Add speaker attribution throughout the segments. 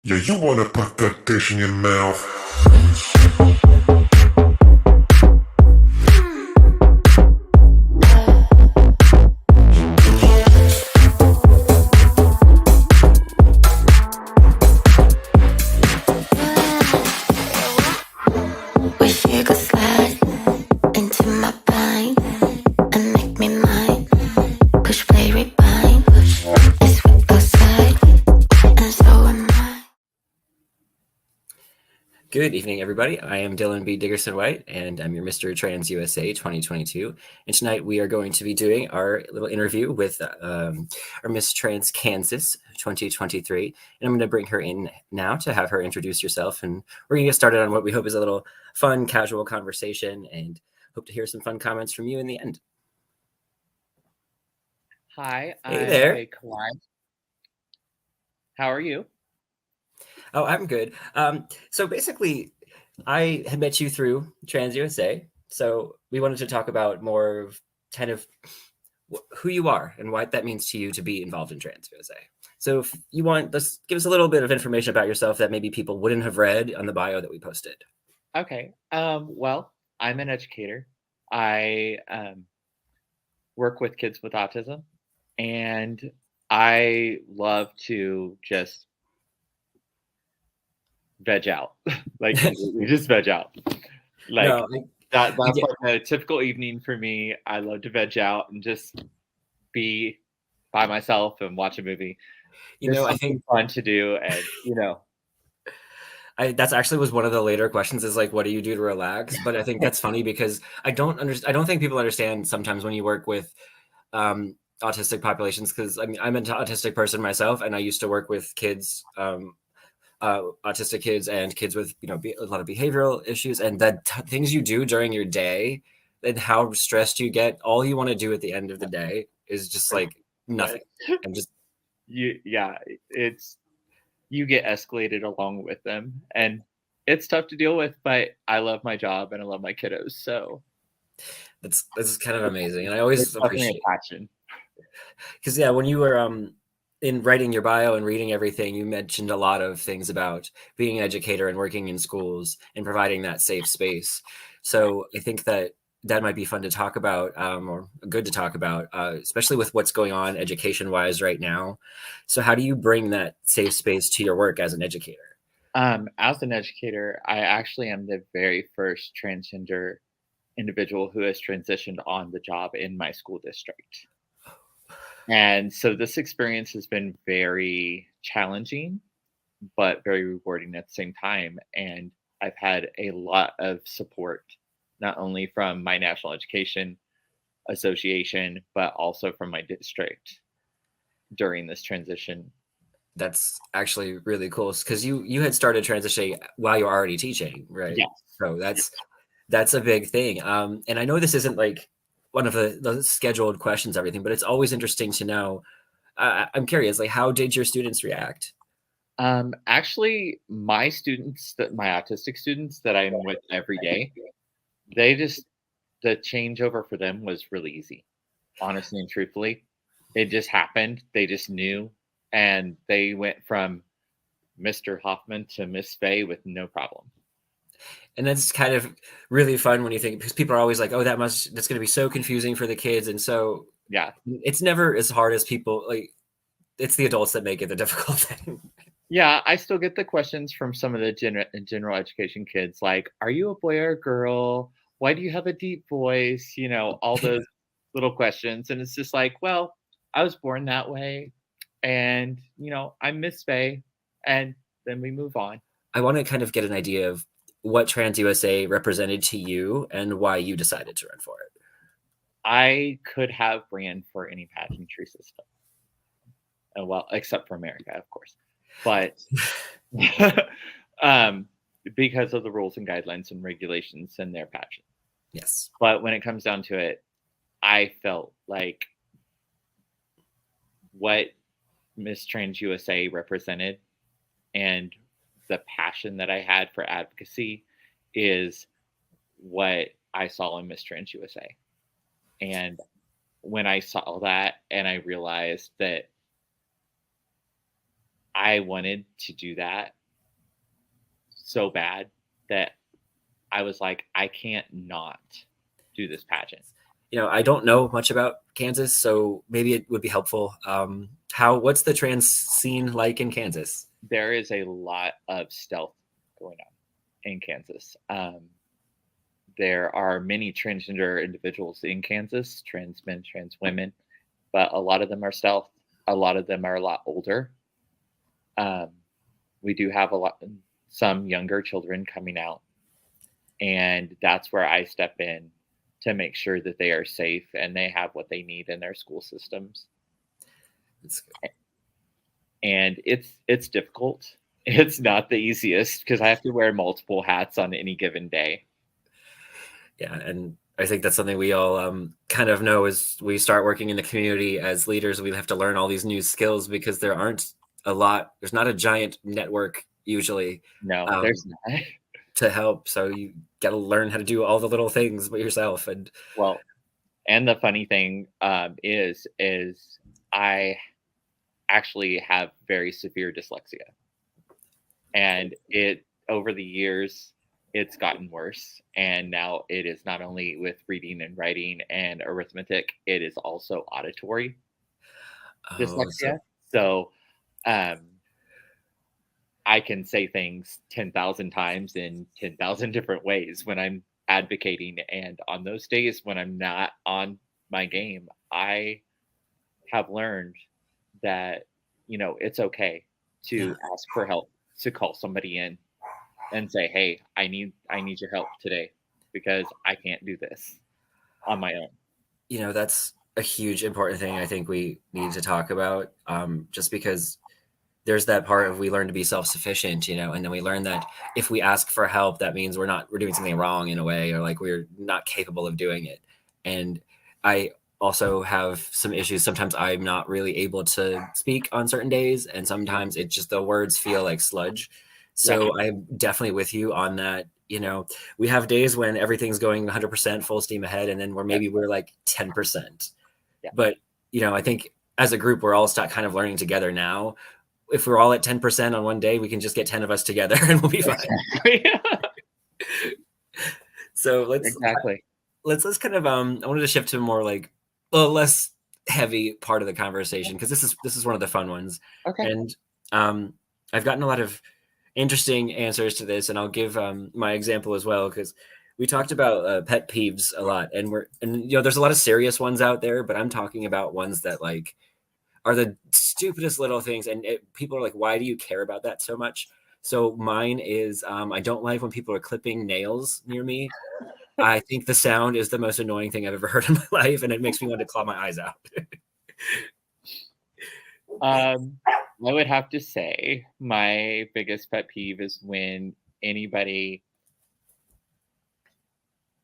Speaker 1: Yeah, you wanna put that dish in your mouth.
Speaker 2: Wish you could slide into my mind and make me mine. Push play rewind. Let's whip outside, and so am I.
Speaker 3: Good evening, everybody. I am Dylan B. Dickerson White, and I'm your Mr. Trans USA 2022. And tonight we are going to be doing our little interview with our Miss Trans Kansas 2023. And I'm going to bring her in now to have her introduce herself. And we're going to get started on what we hope is a little fun, casual conversation, and hope to hear some fun comments from you in the end.
Speaker 4: Hi,
Speaker 3: Hey
Speaker 4: I'm
Speaker 3: there.
Speaker 4: Fay Kawii. How are you?
Speaker 3: Oh, I'm good. So basically, I had met you through Trans USA. So we wanted to talk about more of kind of who you are and what that means to you to be involved in Trans USA. So if you want, let's give us a little bit of information about yourself that maybe people wouldn't have read on the bio that we posted.
Speaker 4: Okay. Well, I'm an educator. I work with kids with autism, and I love to just veg out, like completely just veg out. Like
Speaker 3: No,
Speaker 4: that's
Speaker 3: yeah,
Speaker 4: like a typical evening for me. I love to veg out and just be by myself and watch a movie. Just
Speaker 3: I
Speaker 4: something
Speaker 3: think
Speaker 4: fun to do, and
Speaker 3: that's actually was one of the later questions is like, what do you do to relax? But I think that's funny because I don't think people understand sometimes when you work with autistic populations, because I mean I'm an autistic person myself, and I used to work with kids, autistic kids and kids with a lot of behavioral issues, and the things you do during your day and how stressed you get. All you want to do at the end of the day is just like nothing, and just
Speaker 4: it's you get escalated along with them, and it's tough to deal with, but I love my job and I love my kiddos, so
Speaker 3: that's kind of amazing, and I
Speaker 4: it's
Speaker 3: always
Speaker 4: definitely
Speaker 3: appreciate,
Speaker 4: a passion.
Speaker 3: because yeah, when you were in writing your bio and reading everything, you mentioned a lot of things about being an educator and working in schools and providing that safe space. So I think that might be fun to talk about, or good to talk about, especially with what's going on education wise right now. So how do you bring that safe space to your work as an educator?
Speaker 4: As an educator, I actually am the very first transgender individual who has transitioned on the job in my school district. And so this experience has been very challenging, but very rewarding at the same time. And I've had a lot of support, not only from my National Education Association, but also from my district during this transition.
Speaker 3: That's actually really cool because you had started transitioning while you were already teaching, right?
Speaker 4: Yes.
Speaker 3: So that's a big thing. And I know this isn't like one of the scheduled questions, everything, but it's always interesting to know. I'm curious, like, how did your students react?
Speaker 4: Actually, my autistic students that I'm with every day, they just, the changeover for them was really easy, honestly and truthfully. It just happened. They just knew, and they went from Mr. Hoffman to Miss Fay with no problem.
Speaker 3: And that's kind of really fun when you think, because people are always like, "Oh, that's going to be so confusing for the kids," and so
Speaker 4: Yeah.
Speaker 3: it's never as hard as people like. It's the adults that make it the difficult thing.
Speaker 4: Yeah, I still get the questions from some of the general education kids like, "Are you a boy or a girl? Why do you have a deep voice?" All those little questions, and it's just like, well, I was born that way, and I'm Miss Faye, and then we move on.
Speaker 3: I want to kind of get an idea of what Trans USA represented to you and why you decided to run for it.
Speaker 4: I could have ran for any pageantry system, well, except for America, of course, but um, because of the rules and guidelines and regulations and their pageant.
Speaker 3: Yes.
Speaker 4: But when it comes down to it, I felt like what Miss Trans USA represented and the passion that I had for advocacy is what I saw in Miss Trans USA. And when I saw that and I realized that I wanted to do that so bad that I was like, I can't not do this pageant.
Speaker 3: I don't know much about Kansas, so maybe it would be helpful. What's the trans scene like in Kansas?
Speaker 4: There is a lot of stealth going on in Kansas. There are many transgender individuals in Kansas, trans men, trans women, but a lot of them are stealth. A lot of them are a lot older. We do have some younger children coming out, and that's where I step in to make sure that they are safe and they have what they need in their school systems. And it's difficult. It's not the easiest because I have to wear multiple hats on any given day.
Speaker 3: Yeah, and I think that's something we all kind of know as we start working in the community as leaders. We have to learn all these new skills because there's not a giant network usually.
Speaker 4: No, there's not.
Speaker 3: To help. So you got to learn how to do all the little things by yourself. And
Speaker 4: the funny thing is I actually have very severe dyslexia, and over the years it's gotten worse, and now it is not only with reading and writing and arithmetic, it is also auditory dyslexia. So I can say things 10,000 times in 10,000 different ways when I'm advocating. And on those days when I'm not on my game, I have learned that, it's okay to ask for help, to call somebody in and say, hey, I need your help today because I can't do this on my own.
Speaker 3: That's a huge important thing I think we need to talk about, just because there's that part of we learn to be self-sufficient, and then we learn that if we ask for help, that means we're doing something wrong in a way, or like we're not capable of doing it. And I also have some issues. Sometimes I'm not really able to speak on certain days, and sometimes it just, the words feel like sludge. So I'm definitely with you on that. We have days when everything's going 100% full steam ahead, and then we're like 10%.
Speaker 4: Yeah.
Speaker 3: But, I think as a group, we're all kind of learning together now. If we're all at 10% on one day, we can just get 10 of us together and we'll be fine. So let's kind of, I wanted to shift to a more like a less heavy part of the conversation, because this is one of the fun ones.
Speaker 4: Okay.
Speaker 3: And I've gotten a lot of interesting answers to this, and I'll give my example as well, because we talked about pet peeves a lot, and there's a lot of serious ones out there, but I'm talking about ones that like are the stupidest little things, and people are like, why do you care about that so much? So mine is I don't like when people are clipping nails near me. I think the sound is the most annoying thing I've ever heard in my life, and it makes me want to claw my eyes out.
Speaker 4: I would have to say my biggest pet peeve is when anybody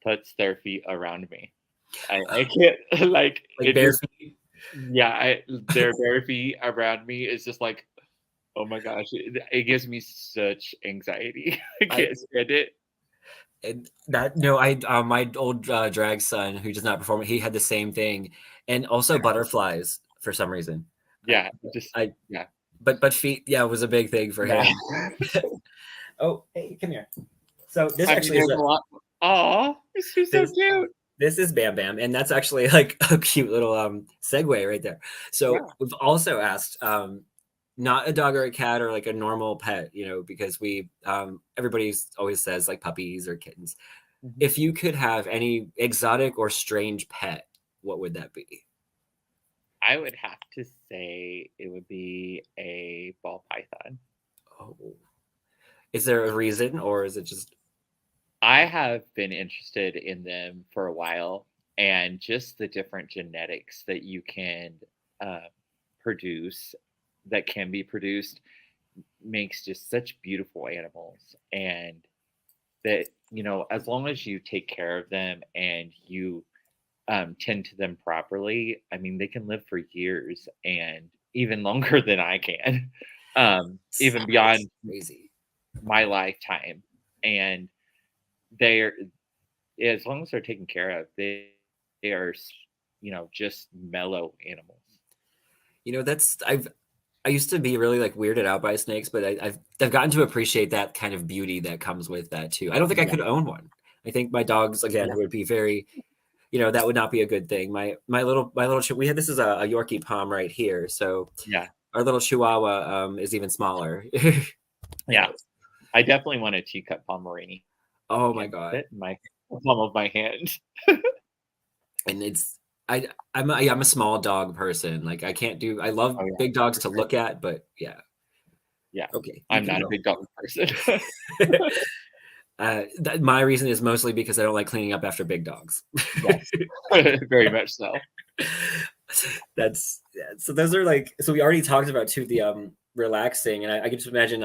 Speaker 4: puts their feet around me. I can't like
Speaker 3: bare feet.
Speaker 4: Yeah, their bare feet around me is just like, oh my gosh, it gives me such anxiety. I can't stand it.
Speaker 3: And that my old drag son who does not perform, he had the same thing, and also butterflies for some reason.
Speaker 4: Yeah,
Speaker 3: but feet, was a big thing for him. Oh, hey, come here. So this actually is
Speaker 4: a lot. Aw, she's so cute.
Speaker 3: This is Bam Bam, and that's actually like a cute little segue right there. So we've also asked not a dog or a cat or like a normal pet, because we everybody always says like puppies or kittens. Mm-hmm. If you could have any exotic or strange pet, what would that be?
Speaker 4: I would have to say it would be a ball python.
Speaker 3: Oh, is there a reason, or is it just?
Speaker 4: I have been interested in them for a while, and just the different genetics that you can that can be produced makes just such beautiful animals. And that, as long as you take care of them and you tend to them properly, I mean, they can live for years and even longer than I can, even beyond my lifetime. And they're, as long as they're taken care of, they are, just mellow animals.
Speaker 3: I used to be really like weirded out by snakes, but I've gotten to appreciate that kind of beauty that comes with that too. I don't think I could own one. I think my dogs again would be very, that would not be a good thing. My little we had this is a Yorkie Pom right here, so
Speaker 4: Yeah.
Speaker 3: our little Chihuahua is even smaller.
Speaker 4: Yeah. I definitely want a teacup Pomeranian.
Speaker 3: Oh my god!
Speaker 4: Fit in my palm of my hand.
Speaker 3: And I'm a small dog person. Like I can't do. I love big dogs to look at, but yeah.
Speaker 4: Yeah.
Speaker 3: Okay.
Speaker 4: I'm not a big dog person.
Speaker 3: My reason is mostly because I don't like cleaning up after big dogs.
Speaker 4: Yes, very much so.
Speaker 3: So those are like, so we already talked about too, the relaxing, and I can just imagine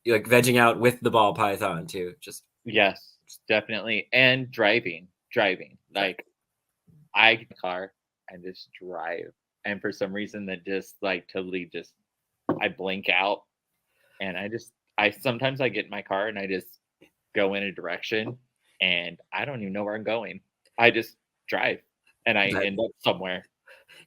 Speaker 3: like vegging out with the ball python too. Just
Speaker 4: Yes, definitely. And driving. Like I get in the car and just drive. And for some reason that just like totally just I blink out and I sometimes I get in my car and I just go in a direction and I don't even know where I'm going. I just drive and I end up somewhere.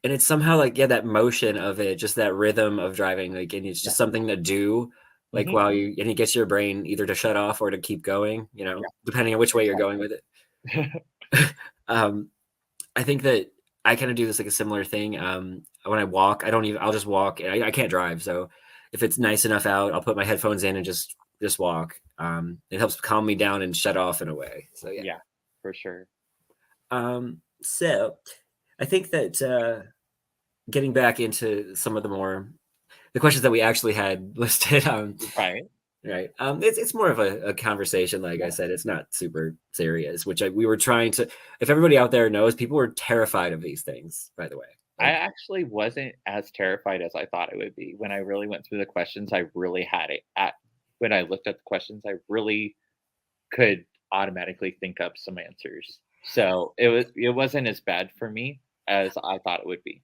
Speaker 3: And it's somehow like, that motion of it, just that rhythm of driving, like, and it's just something to do, like while and it gets your brain either to shut off or to keep going, depending on which way you're going with it. I think that I kind of do this like a similar thing. When I walk, I'll just walk. I can't drive. So if it's nice enough out, I'll put my headphones in and just walk. It helps calm me down and shut off in a way. So
Speaker 4: yeah, for sure.
Speaker 3: So I think that getting back into some of the questions that we actually had listed,
Speaker 4: right.
Speaker 3: It's more of a conversation. Like I said, it's not super serious, which we were trying to, if everybody out there knows, people were terrified of these things, by the way.
Speaker 4: I actually wasn't as terrified as I thought it would be. When I really went through the questions, I really had it when I looked at the questions, I really could automatically think up some answers. So it wasn't as bad for me as I thought it would be.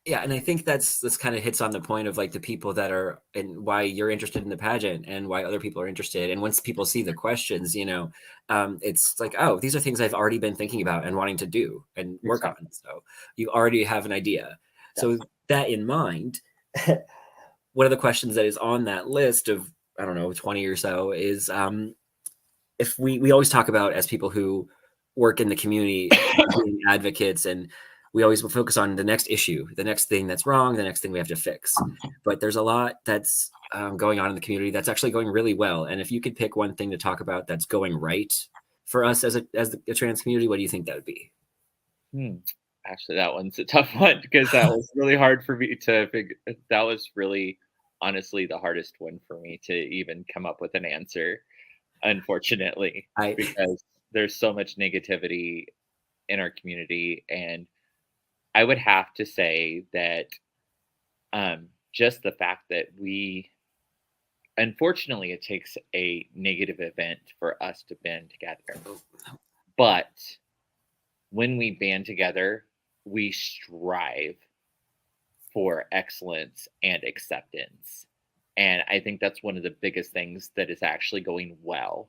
Speaker 3: Yeah, and I think this kind of hits on the point of like the people that are, and why you're interested in the pageant and why other people are interested. And once people see the questions, it's like, oh, these are things I've already been thinking about and wanting to do and work on. So you already have an idea. Yes. So that in mind, one of the questions that is on that list of, I don't know, 20 or so is, if we always talk about, as people who work in the community, being advocates, and we always will focus on the next issue, the next thing that's wrong, the next thing we have to fix. But there's a lot that's going on in the community that's actually going really well. And if you could pick one thing to talk about that's going right for us as a trans community, what do you think that would be?
Speaker 4: Actually, that one's a tough one because that was really hard for me to figure. That was really, honestly, the hardest one for me to even come up with an answer, unfortunately, because there's so much negativity in our community. And I would have to say that just the fact that unfortunately, it takes a negative event for us to band together. But when we band together, we strive for excellence and acceptance. And I think that's one of the biggest things that is actually going well.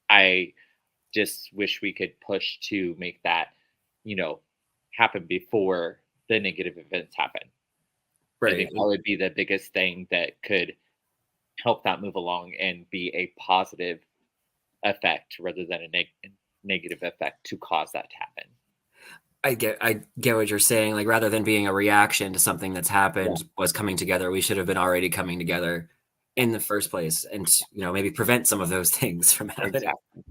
Speaker 4: I just wish we could push to make that, happen before the negative events happen. Right. I think that would be the biggest thing that could help that move along and be a positive effect rather than a negative effect to cause that to happen.
Speaker 3: I get what you're saying. Like, rather than being a reaction to something that's happened, was coming together, we should have been already coming together in the first place, and maybe prevent some of those things from happening.
Speaker 4: Exactly.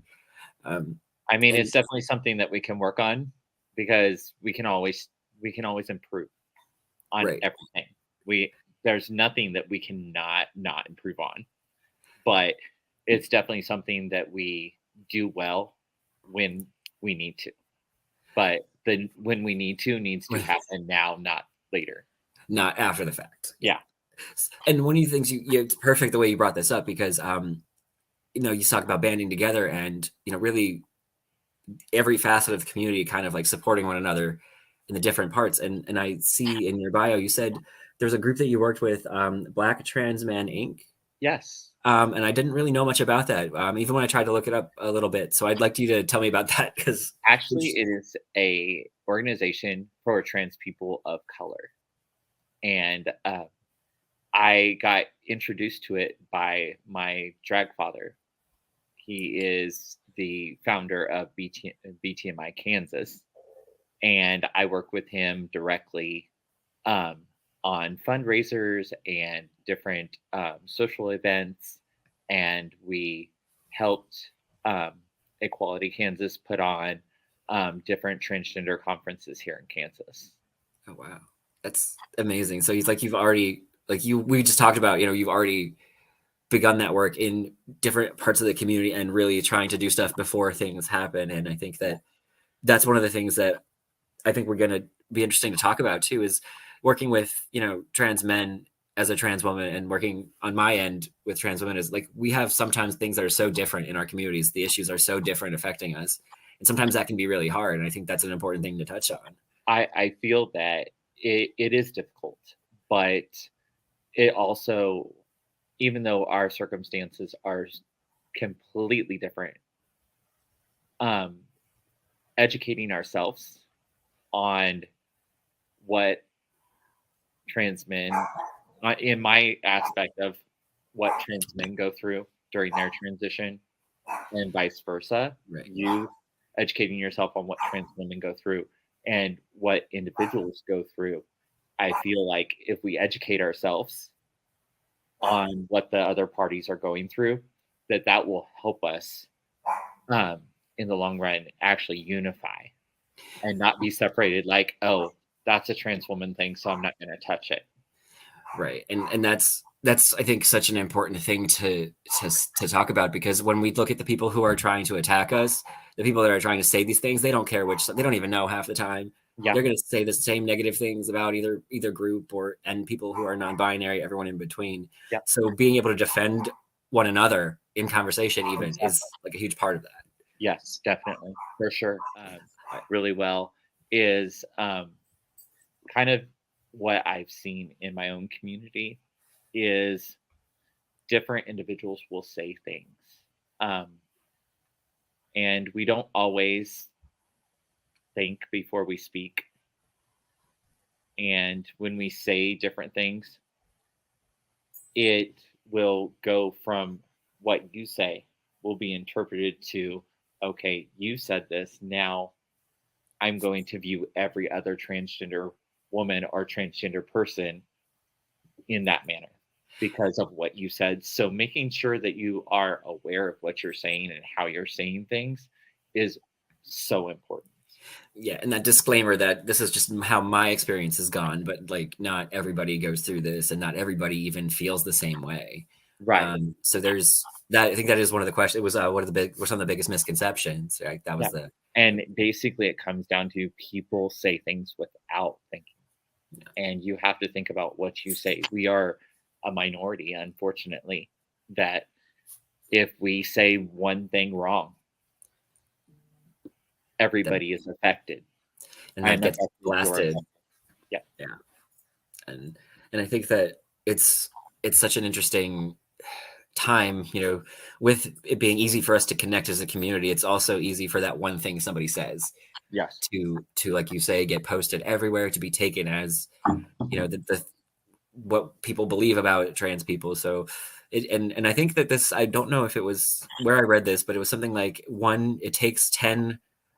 Speaker 4: I mean, it's definitely something that we can work on, because we can always improve on everything. There's nothing that we cannot not improve on, but it's definitely something that we do well when we need to. But when we need to needs to happen now, not later,
Speaker 3: not after the fact.
Speaker 4: Yeah.
Speaker 3: And one of the things it's perfect the way you brought this up, because you talk about banding together and really every facet of the community kind of like supporting one another in the different parts. And I see in your bio you said there's a group that you worked with, Black Trans Man Inc.
Speaker 4: Yes.
Speaker 3: And I didn't really know much about that, even when I tried to look it up a little bit. So I'd like you to tell me about that, because
Speaker 4: actually it is a organization for trans people of color, and I got introduced to it by my drag father. He is the founder of BTMI Kansas, and I work with him directly um, on fundraisers and different social events. And we helped Equality Kansas put on different transgender conferences here in Kansas.
Speaker 3: Oh wow, that's amazing. So he's like you've already like you we just talked about, you've already begun that work in different parts of the community and really trying to do stuff before things happen. And I think that that's one of the things that I think we're going to be interesting to talk about too, is working with, trans men as a trans woman, and working on my end with trans women is like, we have sometimes things that are so different in our communities. The issues are so different affecting us. And sometimes that can be really hard. And I think that's an important thing to touch on.
Speaker 4: I feel that it is difficult, but it also, even though our circumstances are completely different, educating ourselves on what trans men, in my aspect of what trans men go through during their transition, and vice versa.
Speaker 3: Right.
Speaker 4: You educating yourself on what trans women go through and what individuals go through. I feel like if we educate ourselves on what the other parties are going through, that will help us in the long run actually unify and not be separated like, oh, that's a trans woman thing, so I'm not going to touch it.
Speaker 3: Right. And that's I think such an important thing to talk about, because when we look at the people who are trying to attack us, the people that are trying to say these things, they don't care they don't even know half the time.
Speaker 4: Yeah.
Speaker 3: They're going to say the same negative things about either group and people who are non-binary, everyone in between.
Speaker 4: Yeah.
Speaker 3: So being able to defend one another in conversation even is like a huge part of that.
Speaker 4: Yes, definitely, for sure. Really well is kind of what I've seen in my own community is different individuals will say things, and we don't always think before we speak. And when we say different things, it will go from what you say will be interpreted to, okay, you said this, now I'm going to view every other transgender woman or transgender person in that manner because of what you said. So making sure that you are aware of what you're saying and how you're saying things is so important.
Speaker 3: Yeah, and that disclaimer that this is just how my experience has gone, but like not everybody goes through this, and not everybody even feels the same way.
Speaker 4: Right.
Speaker 3: So there's that. I think that is one of the questions. It was what's some of the biggest misconceptions, right? That was
Speaker 4: And basically it comes down to people say things without thinking. Yeah. And you have to think about what you say. We are a minority, unfortunately, that if we say one thing wrong, everybody is affected.
Speaker 3: And that gets blasted.
Speaker 4: Yeah.
Speaker 3: Yeah. And I think that it's such an interesting time, with it being easy for us to connect as a community. It's also easy for that one thing somebody says,
Speaker 4: yes,
Speaker 3: to like you say, get posted everywhere, to be taken as, the what people believe about trans people. So and I think that this, I don't know if it was where I read this, but it was something like it takes 10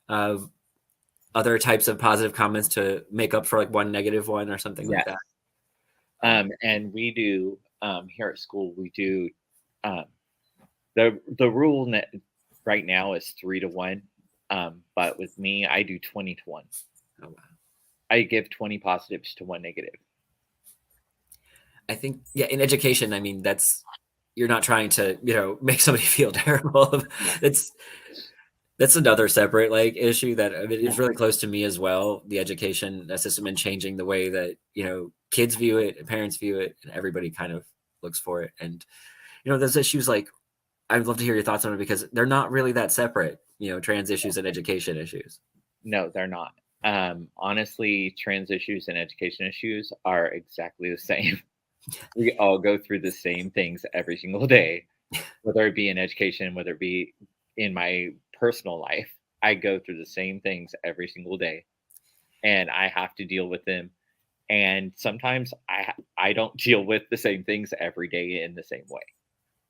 Speaker 3: other types of positive comments to make up for like one negative one or something like that.
Speaker 4: And we do here at school, we do the rule right now is 3-1. But with me, I do 20-1.
Speaker 3: Oh, wow.
Speaker 4: I give 20 positives to 1 negative.
Speaker 3: I think, in education, I mean, you're not trying to, make somebody feel terrible. That's another separate issue that is really close to me as well. The education system and changing the way that, kids view it, and parents view it, and everybody kind of looks for it. And, those issues, I'd love to hear your thoughts on it, because they're not really that separate, trans issues and education issues.
Speaker 4: No, they're not. Honestly, trans issues and education issues are exactly the same. We all go through the same things every single day, whether it be in education, whether it be in my personal life. I go through the same things every single day, and I have to deal with them. And sometimes I don't deal with the same things every day in the same way.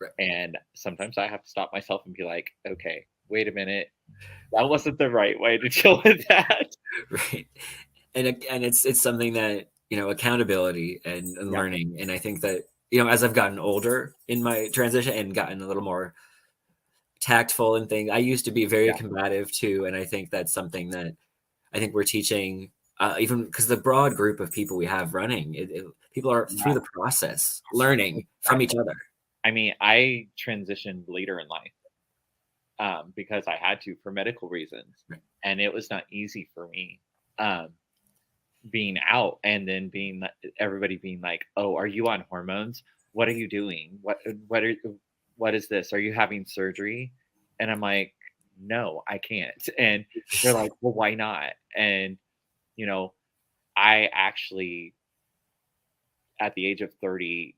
Speaker 3: Right.
Speaker 4: And sometimes I have to stop myself and be like, okay, wait a minute. That wasn't the right way to deal with that.
Speaker 3: Right. And it's something that, accountability and
Speaker 4: Yeah.
Speaker 3: learning. And I think that, as I've gotten older in my transition and gotten a little more tactful and things, I used to be very
Speaker 4: Yeah.
Speaker 3: combative too. And I think that's something that I think we're teaching, even because the broad group of people we have running, people are through
Speaker 4: Yeah.
Speaker 3: the process learning from each other.
Speaker 4: I mean, I transitioned later in life because I had to for medical reasons.
Speaker 3: Right.
Speaker 4: And it was not easy for me being out and then everybody being like, oh, are you on hormones? What are you doing? What is this? Are you having surgery? And I'm like, no, I can't. And they're like, well, why not? And, I actually, at the age of 30,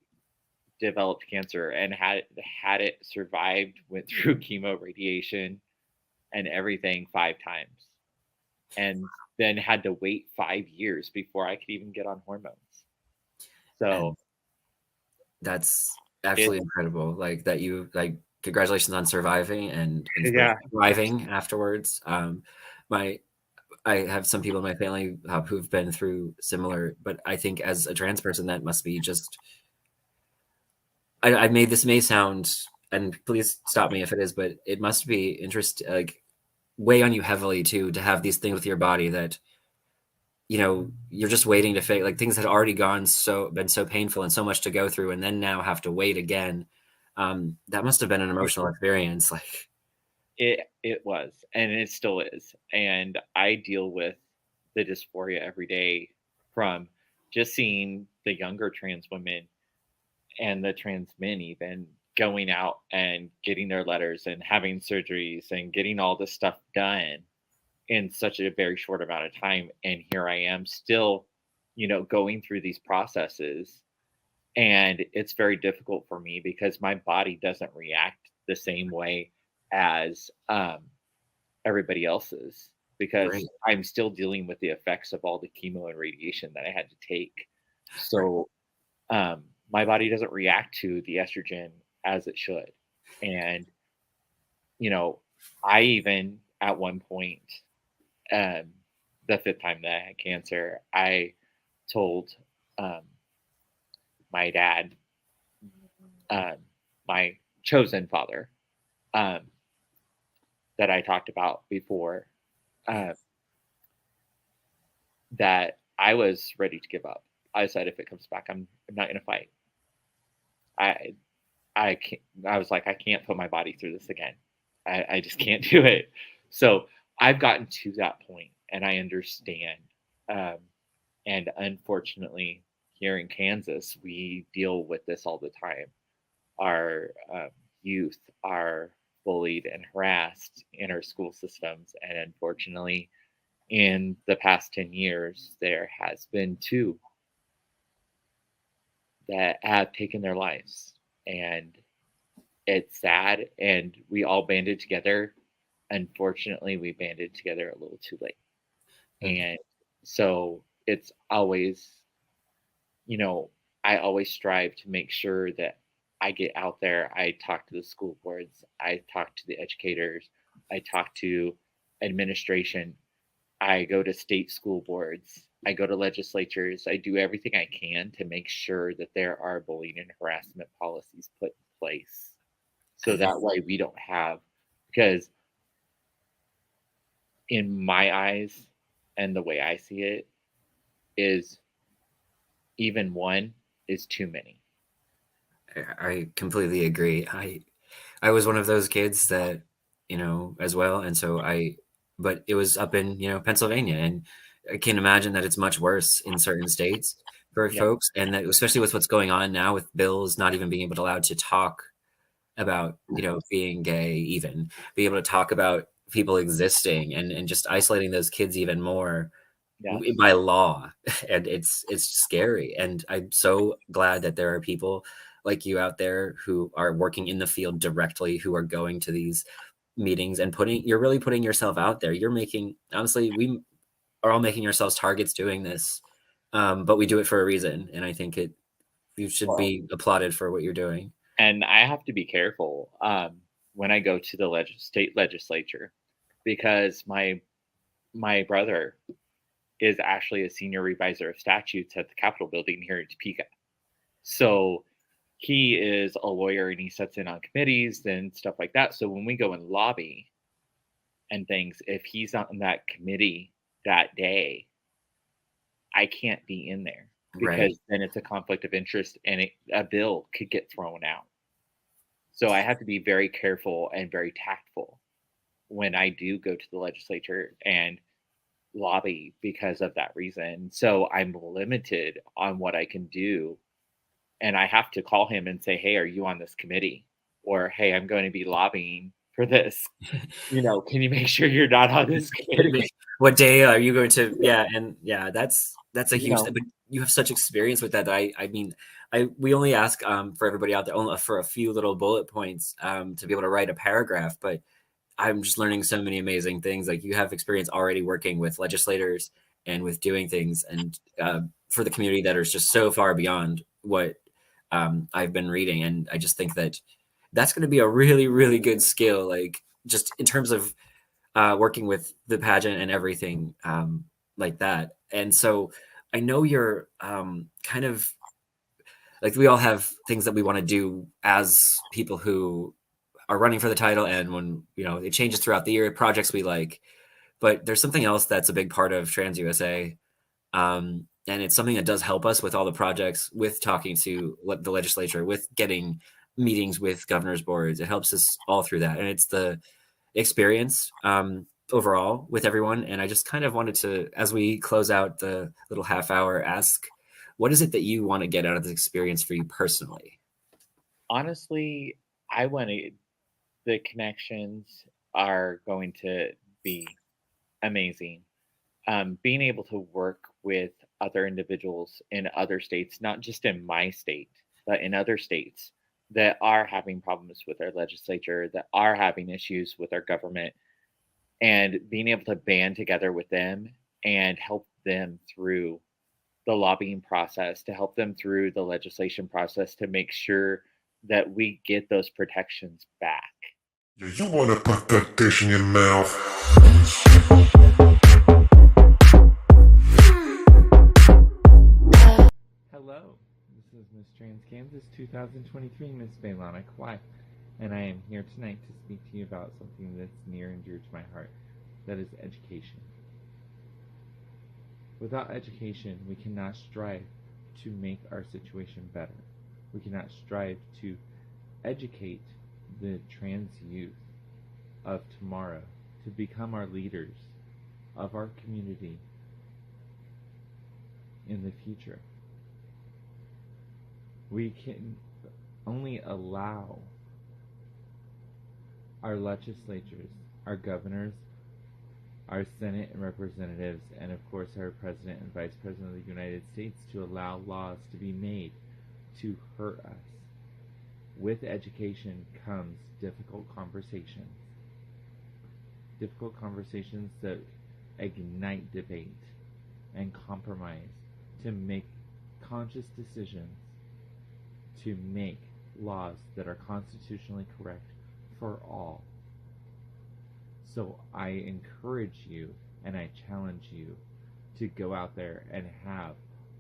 Speaker 4: developed cancer and had it survived, went through chemo, radiation, and everything 5 times, and then had to wait 5 years before I could even get on hormones. So
Speaker 3: And that's
Speaker 4: it
Speaker 3: absolutely incredible. Like that congratulations on surviving and
Speaker 4: yeah,
Speaker 3: thriving afterwards. I have some people in my family who've been through similar, but I think as a trans person, that must be just. I made this may sound, and please stop me if it is, but it must be interesting, like weigh on you heavily too, to have these things with your body that, you're just waiting to fake, like things had already been so painful and so much to go through, and then now have to wait again. That must have been an emotional experience. Like
Speaker 4: it was, and it still is, and I deal with the dysphoria every day from just seeing the younger trans women and the trans men even going out and getting their letters and having surgeries and getting all this stuff done in such a very short amount of time. And here I am still, going through these processes. And it's very difficult for me because my body doesn't react the same way as everybody else's, because
Speaker 3: right.
Speaker 4: I'm still dealing with the effects of all the chemo and radiation that I had to take. So my body doesn't react to the estrogen as it should. And, I even at one point, um, the 5th time that I had cancer, I told um, my dad, my chosen father, um, that I talked about before, uh, that I was ready to give up. I said, if it comes back, I'm not going to fight. I I can't, I was like, I can't put my body through this again. I just can't do it. So I've gotten to that point and I understand. Um, and unfortunately, here in Kansas, we deal with this all the time. Our youth are bullied and harassed in our school systems. And unfortunately, in the past 10 years, there has been 2 that have taken their lives. And it's sad. And we all banded together. Unfortunately, we banded together a little too late. And so it's always, you know, I always strive to make sure that I get out there. I talk to the school boards, I talk to the educators, I talk to administration, I go to state school boards, I go to legislatures, I do everything I can to make sure that there are bullying and harassment policies put in place. So that way we don't have, because in my eyes and the way I see it is even one is too many.
Speaker 3: I completely agree. I was one of those kids that, as well. And so but it was up in, Pennsylvania, and I can imagine that it's much worse in certain states for
Speaker 4: Yeah.
Speaker 3: folks. And that especially with what's going on now with bills, not even being able to allowed to talk about, being gay, even being able to talk about people existing, and just isolating those kids even more
Speaker 4: Yeah.
Speaker 3: by law. And it's scary. And I'm so glad that there are people like you out there who are working in the field directly, who are going to these meetings and you're really putting yourself out there. You're making, honestly, we are all making ourselves targets doing this. but we do it for a reason, and I think you should
Speaker 4: Well,
Speaker 3: be applauded for what you're doing.
Speaker 4: and I have to be careful when I go to the state legislature because my brother is actually a senior reviser of statutes at the Capitol building here in Topeka. So he is a lawyer and he sits in on committees and stuff like that. So when we go and lobby and things, if he's on that committee that day, I can't be in there because
Speaker 3: Right.
Speaker 4: then it's a conflict of interest and a bill could get thrown out. So I have to be very careful and very tactful when I do go to the legislature and lobby because of that reason. So I'm limited on what I can do. And I have to call him and say, hey, are you on this committee? Or, hey, I'm going to be lobbying for this. Can you make sure you're not on this committee?
Speaker 3: What day are you going to? Yeah, and yeah, that's a huge
Speaker 4: know.
Speaker 3: thing. But you have such experience with that. I mean, we only ask for everybody out there only for a few little bullet points to be able to write a paragraph. But I'm just learning so many amazing things. Like you have experience already working with legislators and with doing things, and for the community that is just so far beyond what I've been reading. And I just think that that's going to be a really, really good skill. Like just in terms of working with the pageant and everything like that. And so I know you're kind of like we all have things that we want to do as people who are running for the title, and when it changes throughout the year, projects we like. But there's something else that's a big part of Trans USA, and it's something that does help us with all the projects, with talking to the legislature, with getting meetings with governors boards. It helps us all through that, and it's the experience overall with everyone. And I just kind of wanted to, as we close out the little half hour, ask, what is it that you want to get out of this experience for you personally?
Speaker 4: Honestly, I wanted the connections are going to be amazing. Being able to work with other individuals in other states, not just in my state, but in other states that are having problems with our legislature, that are having issues with our government, and being able to band together with them and help them through the lobbying process, to help them through the legislation process to make sure that we get those protections back.
Speaker 1: Yeah, you wanna put that dish in your mouth.
Speaker 5: Hello, this is Miss Trans Kansas 2023, Miss Fay Kawii, and I am here tonight to speak to you about something that's near and dear to my heart, that is education. Without education, we cannot strive to make our situation better. We cannot strive to educate the trans youth of tomorrow to become our leaders of our community in the future. We can only allow our legislatures, our governors, our Senate and representatives, and of course our President and Vice President of the United States to allow laws to be made to hurt us. With education comes difficult conversations. Difficult conversations that ignite debate and compromise to make conscious decisions, to make laws that are constitutionally correct for all. So I encourage you and I challenge you to go out there and have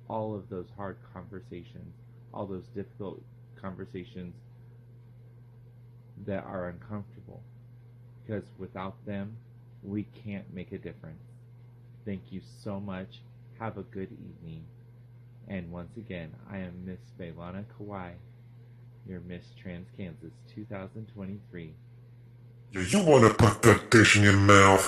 Speaker 5: all of those hard conversations, all those difficult conversations that are uncomfortable, because without them, we can't make a difference. Thank you so much. Have a good evening. And once again, I am Miss Fay Kawii, your Miss Trans Kansas 2023.
Speaker 1: Yeah, you wanna put that dish in your mouth.